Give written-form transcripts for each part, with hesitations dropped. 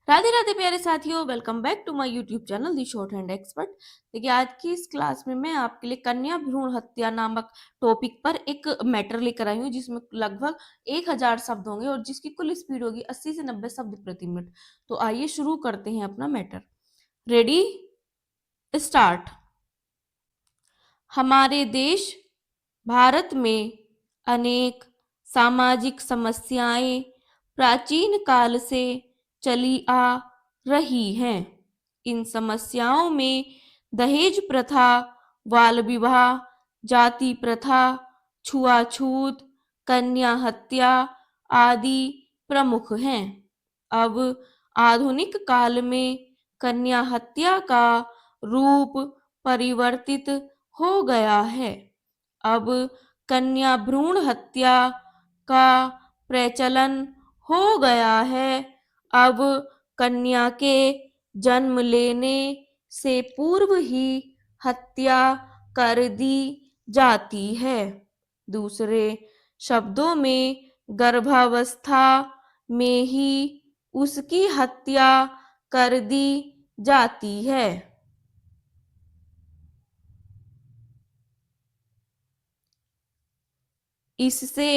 राधे राधे प्यारे साथियों, welcome back to my YouTube channel the shorthand expert. देखिए, आज की इस क्लास में मैं आपके लिए कन्या भ्रूण हत्या नामक टॉपिक पर एक मैटर लेकर आई हूँ, जिसमें लगभग 1000 शब्द होंगे और जिसकी कुल स्पीड होगी 80 से 90 शब्द प्रति मिनट। तो आइए शुरू करते हैं अपना मैटर। Ready, start. हमारे देश भारत में अनेक सामाजिक समस्याएं प्राचीन काल से चली आ रही हैं। इन समस्याओं में दहेज प्रथा, बाल विवाह, जाति प्रथा, छुआछूत, कन्या हत्या आदि प्रमुख हैं। अब आधुनिक काल में कन्या हत्या का रूप परिवर्तित हो गया है। अब कन्या भ्रूण हत्या का प्रचलन हो गया है। अब कन्या के जन्म लेने से पूर्व ही हत्या कर दी जाती है। दूसरे शब्दों में गर्भावस्था में ही उसकी हत्या कर दी जाती है। इससे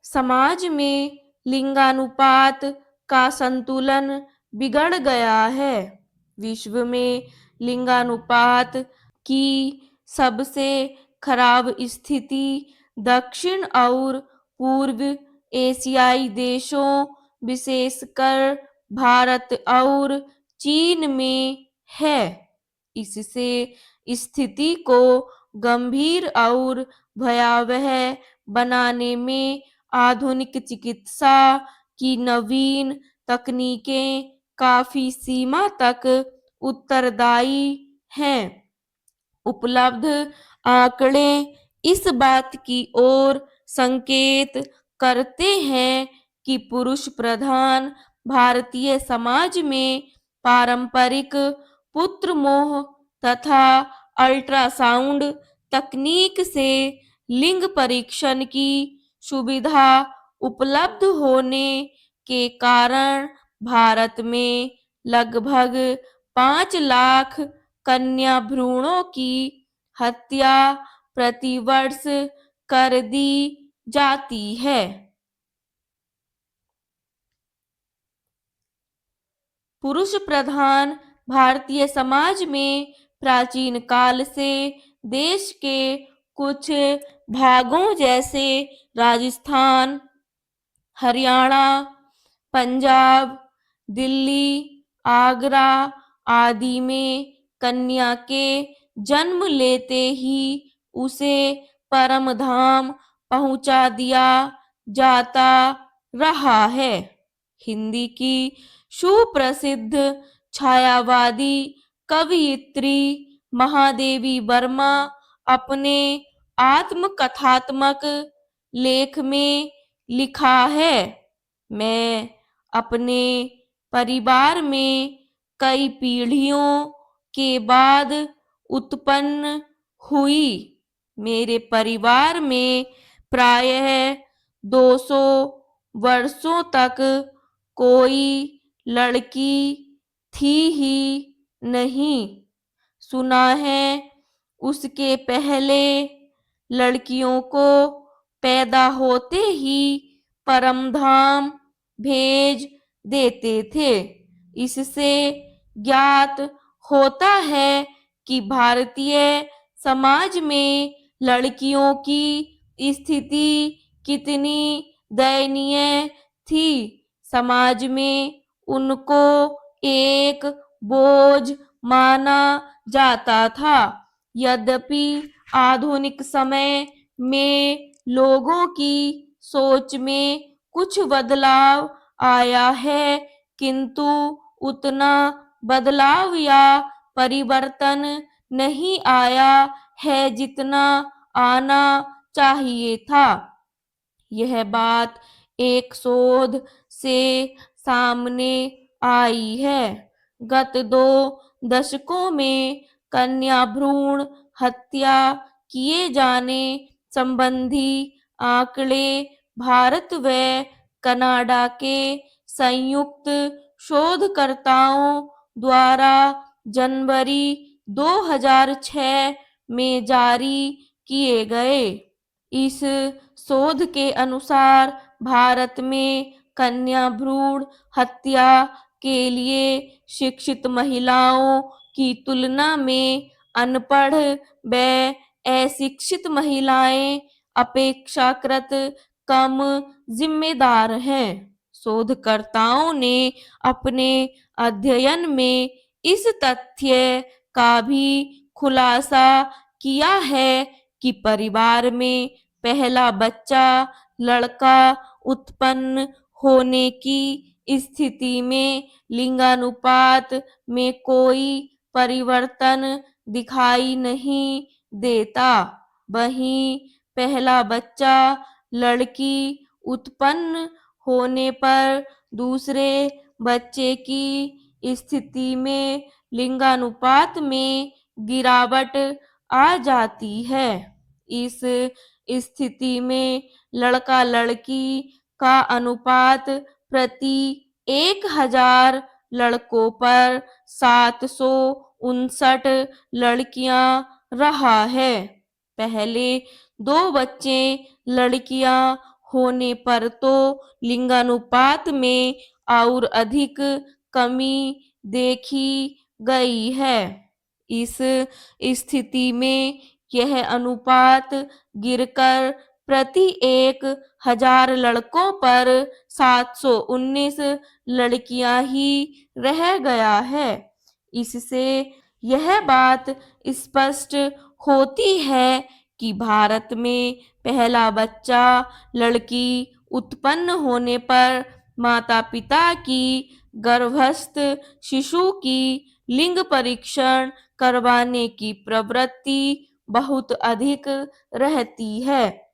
समाज में लिंगानुपात का संतुलन बिगड़ गया है। विश्व में लिंगानुपात की सबसे खराब स्थिति दक्षिण और पूर्व एशियाई देशों, विशेषकर भारत और चीन में है। इससे स्थिति को गंभीर और भयावह बनाने में आधुनिक चिकित्सा की नवीन तकनीकें काफी सीमा तक उत्तरदायी हैं। उपलब्ध आंकड़े इस बात की ओर संकेत करते हैं कि पुरुष प्रधान भारतीय समाज में पारंपरिक पुत्र मोह तथा अल्ट्रासाउंड तकनीक से लिंग परीक्षण की सुविधा उपलब्ध होने के कारण भारत में लगभग 5 लाख कन्या भ्रूणों की हत्या प्रतिवर्ष कर दी जाती है। पुरुष प्रधान भारतीय समाज में प्राचीन काल से देश के कुछ भागों जैसे राजस्थान, हरियाणा, पंजाब, दिल्ली, आगरा आदि में कन्या के जन्म लेते ही उसे परम धाम पहुंचा दिया जाता रहा है। हिंदी की सुप्रसिद्ध छायावादी कवयित्री महादेवी वर्मा अपने आत्मकथात्मक लेख में लिखा है, मैं अपने परिवार में कई पीढ़ियों के बाद उत्पन्न हुई। मेरे परिवार में प्रायः 200 वर्षों तक कोई लड़की थी ही नहीं। सुना है उसके पहले लड़कियों को पैदा होते ही परमधाम भेज देते थे। इससे ज्ञात होता है कि भारतीय समाज में लड़कियों की स्थिति कितनी दयनीय थी। समाज में उनको एक बोझ माना जाता था। यद्यपि आधुनिक समय में लोगों की सोच में कुछ बदलाव आया है, किंतु उतना बदलाव या परिवर्तन नहीं आया है जितना आना चाहिए था। यह बात एक शोध से सामने आई है। गत 2 दशकों में कन्या भ्रूण हत्या किए जाने संबंधी आंकड़े भारत व कनाडा के संयुक्त शोधकर्ताओं द्वारा जनवरी 2006 में जारी किए गए। इस शोध के अनुसार भारत में कन्या भ्रूण हत्या के लिए शिक्षित महिलाओं की तुलना में अनपढ़ व अशिक्षित महिलाएं अपेक्षाकृत कम जिम्मेदार हैं। शोधकर्ताओं ने अपने अध्ययन में इस तथ्य का भी खुलासा किया है कि परिवार में पहला बच्चा लड़का उत्पन्न होने की स्थिति में लिंगानुपात में कोई परिवर्तन दिखाई नहीं देता। वहीं पहला बच्चा लड़की उत्पन्न होने पर दूसरे बच्चे की स्थिति में लिंगानुपात में गिरावट आ जाती है। इस स्थिति में लड़का लड़की का अनुपात प्रति 1000 लड़कों पर 759 लड़कियां रहा है। पहले 2 बच्चे लड़कियां होने पर तो लिंगानुपात में और अधिक कमी देखी गई है। इस स्थिति में यह अनुपात गिरकर प्रति 1000 लड़कों पर 719 लड़कियां ही रह गया है। इससे यह बात स्पष्ट होती है कि भारत में पहला बच्चा लड़की उत्पन्न होने पर माता-पिता की गर्भस्थ शिशु की लिंग परीक्षण करवाने की प्रवृत्ति बहुत अधिक रहती है।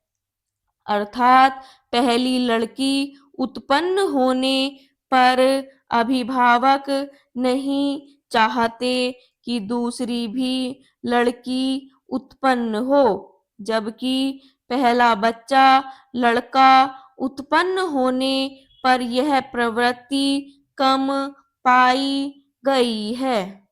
अर्थात पहली लड़की उत्पन्न होने पर अभिभावक नहीं चाहते कि दूसरी भी लड़की उत्पन्न हो, जबकि पहला बच्चा लड़का उत्पन्न होने पर यह प्रवृत्ति कम पाई गई है।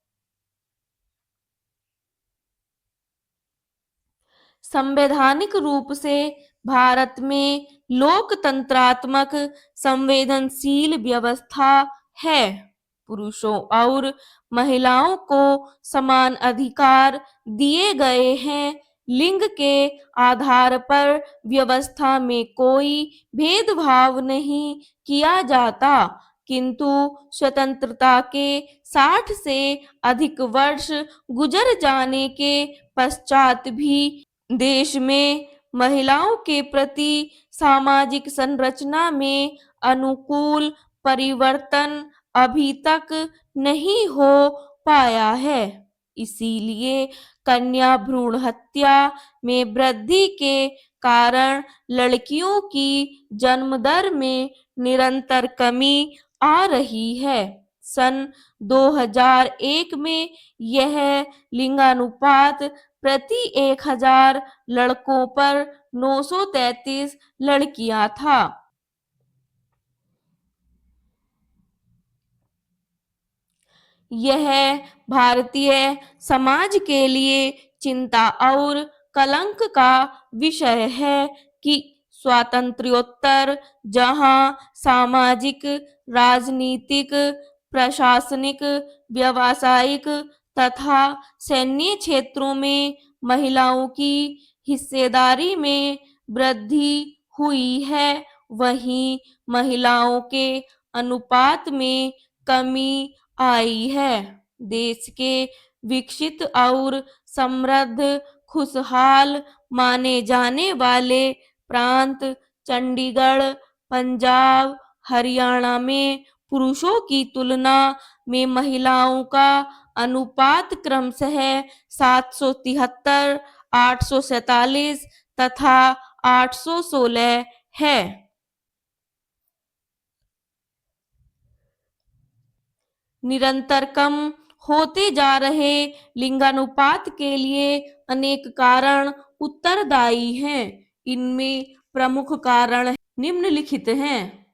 संवैधानिक रूप से भारत में लोकतंत्रात्मक संवेदनशील व्यवस्था है। पुरुषों और महिलाओं को समान अधिकार दिए गए हैं। लिंग के आधार पर व्यवस्था में कोई भेदभाव नहीं किया जाता, किंतु स्वतंत्रता के 60 से अधिक वर्ष गुजर जाने के पश्चात भी देश में महिलाओं के प्रति सामाजिक संरचना में अनुकूल परिवर्तन अभी तक नहीं हो पाया है। इसीलिए कन्या भ्रूण हत्या में वृद्धि के कारण लड़कियों की जन्म दर में निरंतर कमी आ रही है। सन 2001 में यह लिंगानुपात प्रति 1000 लड़कों पर 933 लड़कियां था। यह भारतीय समाज के लिए चिंता और कलंक का विषय है कि स्वातंत्र्योत्तर जहां सामाजिक, राजनीतिक, प्रशासनिक, व्यावसायिक तथा सैन्य क्षेत्रों में महिलाओं की हिस्सेदारी में वृद्धि हुई है, वहीं महिलाओं के अनुपात में कमी आई है। देश के विकसित और समृद्ध खुशहाल माने जाने वाले प्रांत चंडीगढ़, पंजाब, हरियाणा में पुरुषों की तुलना में महिलाओं का अनुपात क्रमशः 773, 847 तथा 816 है। निरंतर कम होते जा रहे लिंगानुपात के लिए अनेक कारण उत्तरदायी हैं। इनमें प्रमुख कारण निम्नलिखित हैं।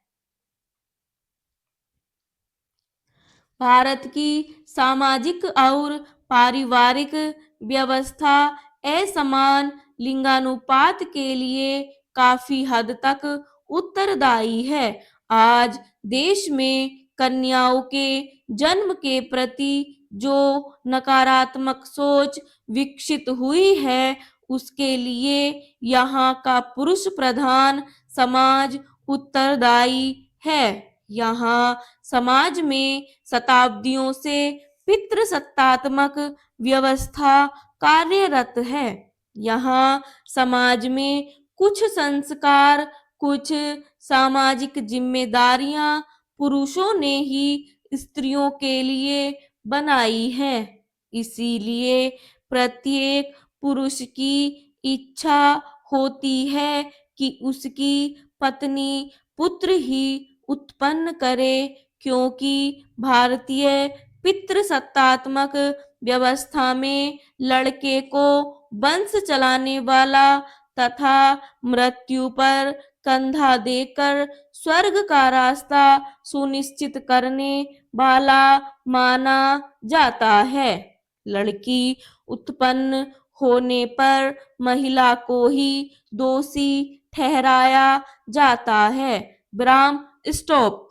भारत की सामाजिक और पारिवारिक व्यवस्था असमान लिंगानुपात के लिए काफी हद तक उत्तरदायी है। आज देश में कन्याओं के जन्म के प्रति जो नकारात्मक सोच विकसित हुई है, उसके लिए यहाँ का पुरुष प्रधान समाज उत्तरदायी है। यहाँ समाज में शताब्दियों से पितृसत्तात्मक व्यवस्था कार्यरत है। यहाँ समाज में कुछ संस्कार, कुछ सामाजिक जिम्मेदारियां पुरुषों ने ही स्त्रियों के लिए बनाई हैं। इसीलिए प्रत्येक पुरुष की इच्छा होती है कि उसकी पत्नी पुत्र ही उत्पन्न करे, क्योंकि भारतीय पितृसत्तात्मक व्यवस्था में लड़के को वंश चलाने वाला तथा मृत्यु पर कंधा देकर स्वर्ग का रास्ता सुनिश्चित करने वाला माना जाता है। लड़की उत्पन्न होने पर महिला को ही दोषी ठहराया जाता है। विराम, स्टॉप।